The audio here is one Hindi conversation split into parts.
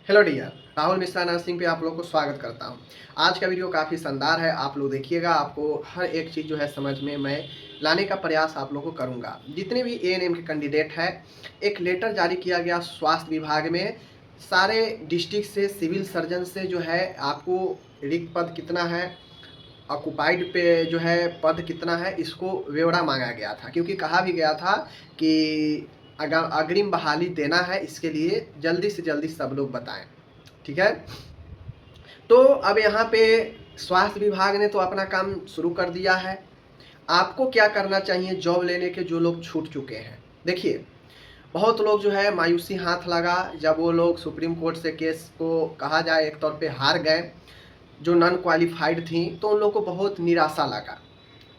Hello dear, Rahul Mishra nursing पे आप लोग को स्वागत करता हूं। आज का वीडियो काफ़ी शानदार है, आप लोग देखिएगा। आपको हर एक चीज़ जो है समझ में मैं लाने का प्रयास आप लोग को करूंगा। जितने भी एएनएम के कैंडिडेट हैं, एक लेटर जारी किया गया स्वास्थ्य विभाग में, सारे डिस्ट्रिक्ट से, सिविल सर्जन से जो है आपको रिक्त पद कितना है, ऑक्युपाइड पे जो है पद कितना है, इसको ब्यौरा मांगा गया था। क्योंकि कहा भी गया था कि अगर अग्रिम बहाली देना है, इसके लिए जल्दी से जल्दी सब लोग बताएं। ठीक है, तो अब यहाँ पे स्वास्थ्य विभाग ने तो अपना काम शुरू कर दिया है। आपको क्या करना चाहिए, जॉब लेने के जो लोग छूट चुके हैं। देखिए, बहुत लोग जो है मायूसी हाथ लगा जब वो लोग सुप्रीम कोर्ट से केस को कहा जाए एक तौर पे हार गए, जो नॉन क्वालिफाइड थी, तो उन लोगों को बहुत निराशा लगा।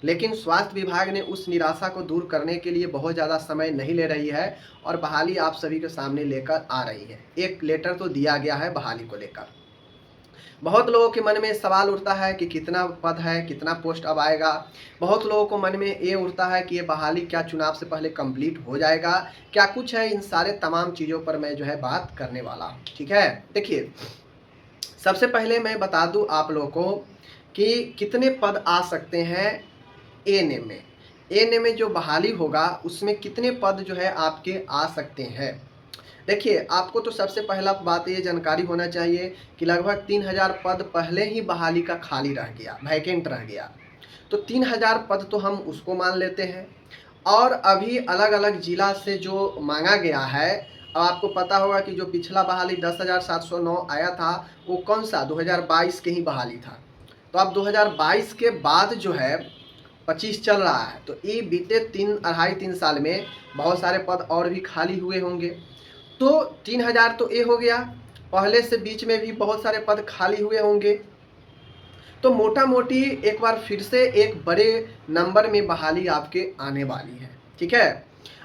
लेकिन स्वास्थ्य विभाग ने उस निराशा को दूर करने के लिए बहुत ज़्यादा समय नहीं ले रही है और बहाली आप सभी के सामने लेकर आ रही है। एक लेटर तो दिया गया है बहाली को लेकर। बहुत लोगों के मन में सवाल उठता है कि कितना पद है, कितना पोस्ट अब आएगा। बहुत लोगों को मन में ये उठता है कि ये बहाली क्या चुनाव से पहले कंप्लीट हो जाएगा, क्या कुछ है। इन सारे तमाम चीज़ों पर मैं जो है बात करने वाला हूँ। ठीक है, देखिए, सबसे पहले मैं बता दूँ आप लोगों को कि कितने पद आ सकते हैं एएनएम में। एएनएम में जो बहाली होगा उसमें कितने पद जो है आपके आ सकते हैं। देखिए, आपको तो सबसे पहला बात ये जानकारी होना चाहिए कि लगभग 3000 पद पहले ही बहाली का खाली रह गया, वैकेंट रह गया। तो 3000 पद तो हम उसको मान लेते हैं। और अभी अलग अलग जिला से जो मांगा गया है, अब आपको पता होगा कि जो पिछला बहाली 10,709 आया था, वो कौन सा 2022 के ही बहाली था। तो अब 2022 के बाद जो है 25 चल रहा है, तो ये बीते 3 साल में बहुत सारे पद और भी खाली हुए होंगे। तो 3000 तो ये हो गया, पहले से बीच में भी बहुत सारे पद खाली हुए होंगे। तो मोटा मोटी एक बार फिर से एक बड़े नंबर में बहाली आपके आने वाली है। ठीक है,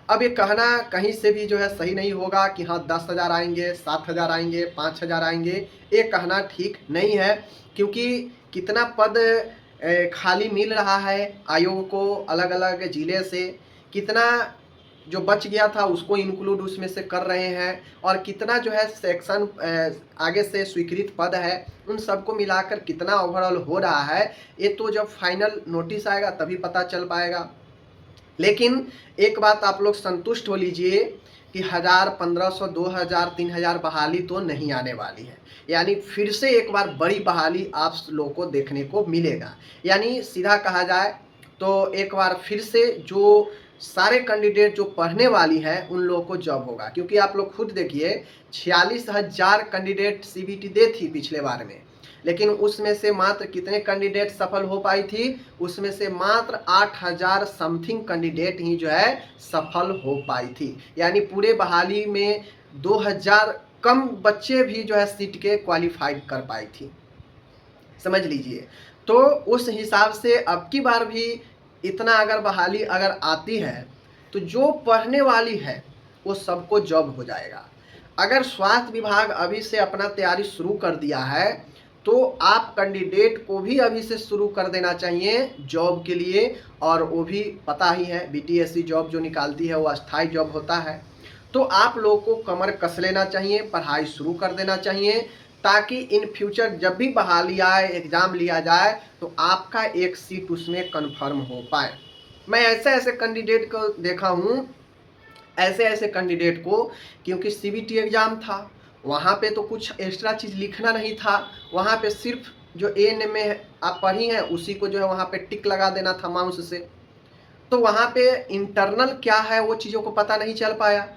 अब ये कहना कहीं से भी जो है सही नहीं होगा कि हाँ 10,000 आएंगे, 7,000 आएंगे, 5,000 आएंगे। ये कहना ठीक नहीं है, क्योंकि कितना पद खाली मिल रहा है आयोग को अलग अलग ज़िले से, कितना जो बच गया था उसको इंक्लूड उसमें से कर रहे हैं, और कितना जो है सेक्शन आगे से स्वीकृत पद है, उन सबको मिलाकर कितना ओवरऑल हो रहा है, ये तो जब फाइनल नोटिस आएगा तभी पता चल पाएगा। लेकिन एक बात आप लोग संतुष्ट हो लीजिए कि 1000, 1500, 2000, 3000 बहाली तो नहीं आने वाली है। यानी फिर से एक बार बड़ी बहाली आप लोगों को देखने को मिलेगा। यानी सीधा कहा जाए तो एक बार फिर से जो सारे कैंडिडेट जो पढ़ने वाली हैं उन लोगों को जॉब होगा। क्योंकि आप लोग खुद देखिए, 46,000 कैंडिडेट सीबीटी दे थी पिछले बार में, लेकिन उसमें से मात्र कितने कैंडिडेट सफल हो पाई थी, उसमें से मात्र 8,000 समथिंग कैंडिडेट ही जो है सफल हो पाई थी। यानी पूरे बहाली में 2,000 कम बच्चे भी जो है सीट के क्वालिफाइड कर पाई थी, समझ लीजिए। तो उस हिसाब से अब की बार भी इतना अगर बहाली अगर आती है तो जो पढ़ने वाली है वो सबको जॉब हो जाएगा। अगर स्वास्थ्य विभाग अभी से अपना तैयारी शुरू कर दिया है तो आप कैंडिडेट को भी अभी से शुरू कर देना चाहिए जॉब के लिए। और वो भी पता ही है, बीटीएससी जॉब जो निकालती है वो अस्थायी जॉब होता है। तो आप लोगों को कमर कस लेना चाहिए, पढ़ाई शुरू कर देना चाहिए, ताकि इन फ्यूचर जब भी बहाली आए, एग्ज़ाम लिया जाए, तो आपका एक सीट उसमें कन्फर्म हो पाए। मैं ऐसे ऐसे कैंडिडेट को देखा हूँ, ऐसे ऐसे कैंडिडेट को, क्योंकि सीबीटी एग्ज़ाम था, वहाँ पे तो कुछ एक्स्ट्रा चीज़ लिखना नहीं था। वहाँ पे सिर्फ जो एएनएम में आप पढ़ी हैं उसी को जो है वहाँ पे टिक लगा देना था माउस से। तो वहाँ पे इंटरनल क्या है वो चीज़ों को पता नहीं चल पाया।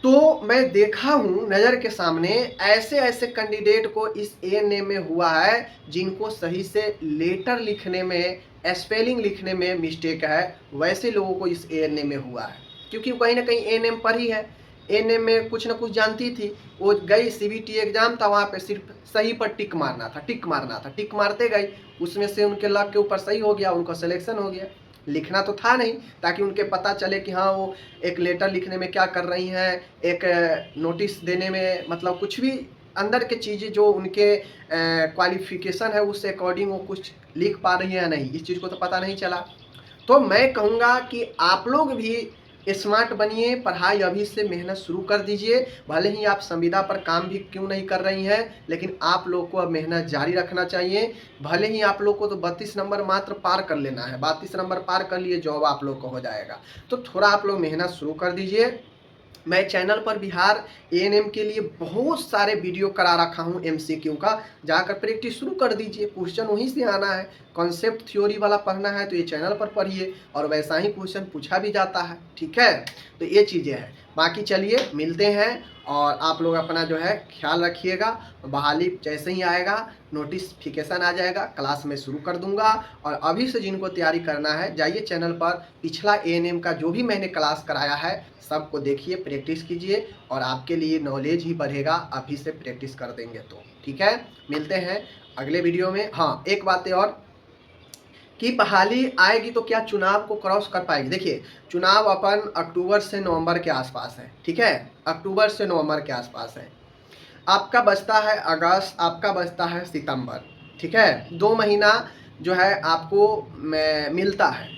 तो मैं देखा हूँ नज़र के सामने ऐसे ऐसे कैंडिडेट को इस एएनएम में हुआ है, जिनको सही से लेटर लिखने में, स्पेलिंग लिखने में मिस्टेक है, वैसे लोगों को इस एएनएम में हुआ है। क्योंकि कहीं ना कहीं एएनएम पढ़ी है, एएनएम में कुछ ना कुछ जानती थी, वो गई सीबीटी एग्ज़ाम था, वहाँ पे सिर्फ सही पर टिक मारना था, टिक मारना था, टिक मारते गई, उसमें से उनके लक के ऊपर सही हो गया, उनका सिलेक्शन हो गया। लिखना तो था नहीं, ताकि उनके पता चले कि हाँ वो एक लेटर लिखने में क्या कर रही हैं, एक नोटिस देने में, मतलब कुछ भी अंदर के चीज़ें जो उनके क्वालिफिकेशन है उस अकॉर्डिंग वो कुछ लिख पा रही है या नहीं, इस चीज़ को तो पता नहीं चला। तो मैं कहूँगा कि आप लोग भी स्मार्ट बनिए, पढ़ाई अभी से मेहनत शुरू कर दीजिए। भले ही आप संविदा पर काम भी क्यों नहीं कर रही हैं, लेकिन आप लोग को अब मेहनत जारी रखना चाहिए। भले ही आप लोग को तो 32 नंबर मात्र पार कर लेना है, 32 नंबर पार कर लिए जॉब आप लोग को हो जाएगा। तो थोड़ा आप लोग मेहनत शुरू कर दीजिए। मैं चैनल पर बिहार एएनएम के लिए बहुत सारे वीडियो करा रखा हूँ एमसीक्यू का, जाकर प्रैक्टिस शुरू कर दीजिए। क्वेश्चन वहीं से आना है, कॉन्सेप्ट थ्योरी वाला पढ़ना है तो ये चैनल पर पढ़िए, और वैसा ही क्वेश्चन पूछा भी जाता है। ठीक है, तो ये चीज़ें हैं। बाकी चलिए मिलते हैं, और आप लोग अपना जो है ख्याल रखिएगा। बहाली जैसे ही आएगा, नोटिफिकेशन आ जाएगा, क्लास में शुरू कर दूंगा। और अभी से जिनको तैयारी करना है, जाइए चैनल पर पिछला एएनएम का जो भी मैंने क्लास कराया है सबको देखिए, प्रैक्टिस कीजिए, और आपके लिए नॉलेज ही बढ़ेगा अभी से प्रैक्टिस कर देंगे तो। ठीक है, मिलते हैं अगले वीडियो में। हाँ, एक बात और कि बहाली आएगी तो क्या चुनाव को क्रॉस कर पाएगी। देखिए, चुनाव अपन अक्टूबर से नवंबर के आसपास है। ठीक है, अक्टूबर से नवंबर के आसपास है। आपका बचता है अगस्त, आपका बचता है सितंबर। ठीक है, 2 महीना जो है आपको मिलता है।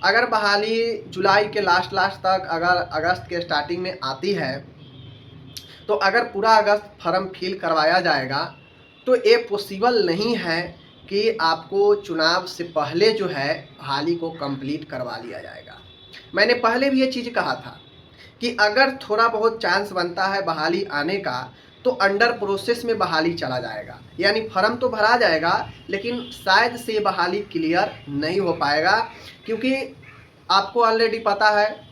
अगर बहाली जुलाई के लास्ट तक, अगर अगस्त के स्टार्टिंग में आती है, तो अगर पूरा अगस्त फॉर्म फिल करवाया जाएगा तो ये पॉसिबल नहीं है कि आपको चुनाव से पहले जो है बहाली को कंप्लीट करवा लिया जाएगा। मैंने पहले भी ये चीज़ कहा था कि अगर थोड़ा बहुत चांस बनता है बहाली आने का, तो अंडर प्रोसेस में बहाली चला जाएगा। यानी फॉर्म तो भरा जाएगा, लेकिन शायद से बहाली क्लियर नहीं हो पाएगा, क्योंकि आपको ऑलरेडी पता है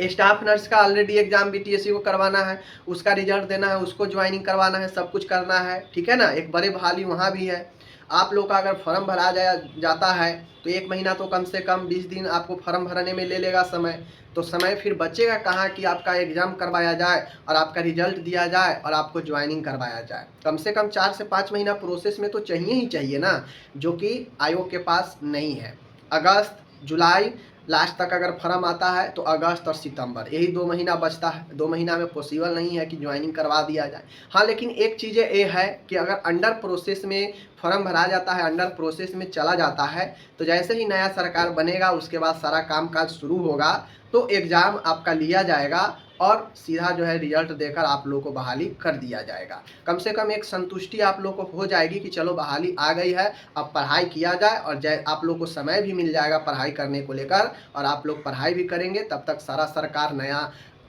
स्टाफ नर्स का ऑलरेडी एग्जाम बीटीएससी को करवाना है, उसका रिजल्ट देना है, उसको ज्वाइनिंग करवाना है, सब कुछ करना है। ठीक है ना, एक बड़े बहाली वहाँ भी है। आप लोग का अगर फॉर्म भरा जाता है तो 1 महीना तो कम से कम 20 दिन आपको फॉर्म भरने में ले लेगा समय। तो समय फिर बचेगा कहाँ कि आपका एग्ज़ाम करवाया जाए और आपका रिजल्ट दिया जाए और आपको ज्वाइनिंग करवाया जाए। कम से कम 4 से 5 महीना प्रोसेस में तो चाहिए ही चाहिए ना, जो कि आयोग के पास नहीं है। अगस्त जुलाई लास्ट तक अगर फॉर्म आता है तो अगस्त और सितंबर, यही 2 महीना बचता है। 2 महीना में पॉसिबल नहीं है कि ज्वाइनिंग करवा दिया जाए। हाँ, लेकिन एक चीज़ ये है कि अगर अंडर प्रोसेस में फॉर्म भरा जाता है, अंडर प्रोसेस में चला जाता है, तो जैसे ही नया सरकार बनेगा उसके बाद सारा कामकाज शुरू होगा, तो एग्ज़ाम आपका लिया जाएगा और सीधा जो है रिजल्ट देकर आप लोगों को बहाली कर दिया जाएगा। कम से कम एक संतुष्टि आप लोग को हो जाएगी कि चलो बहाली आ गई है, अब पढ़ाई किया जाए, और आप लोग को समय भी मिल जाएगा पढ़ाई करने को लेकर, और आप लोग पढ़ाई भी करेंगे। तब तक सारा सरकार नया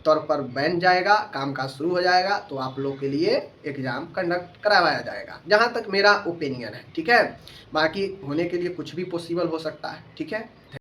तौर पर बन जाएगा, कामकाज शुरू हो जाएगा, तो आप लोग के लिए एग्ज़ाम कंडक्ट करवाया जाएगा, जहाँ तक मेरा ओपिनियन है। ठीक है, बाकी होने के लिए कुछ भी पॉसिबल हो सकता है। ठीक है।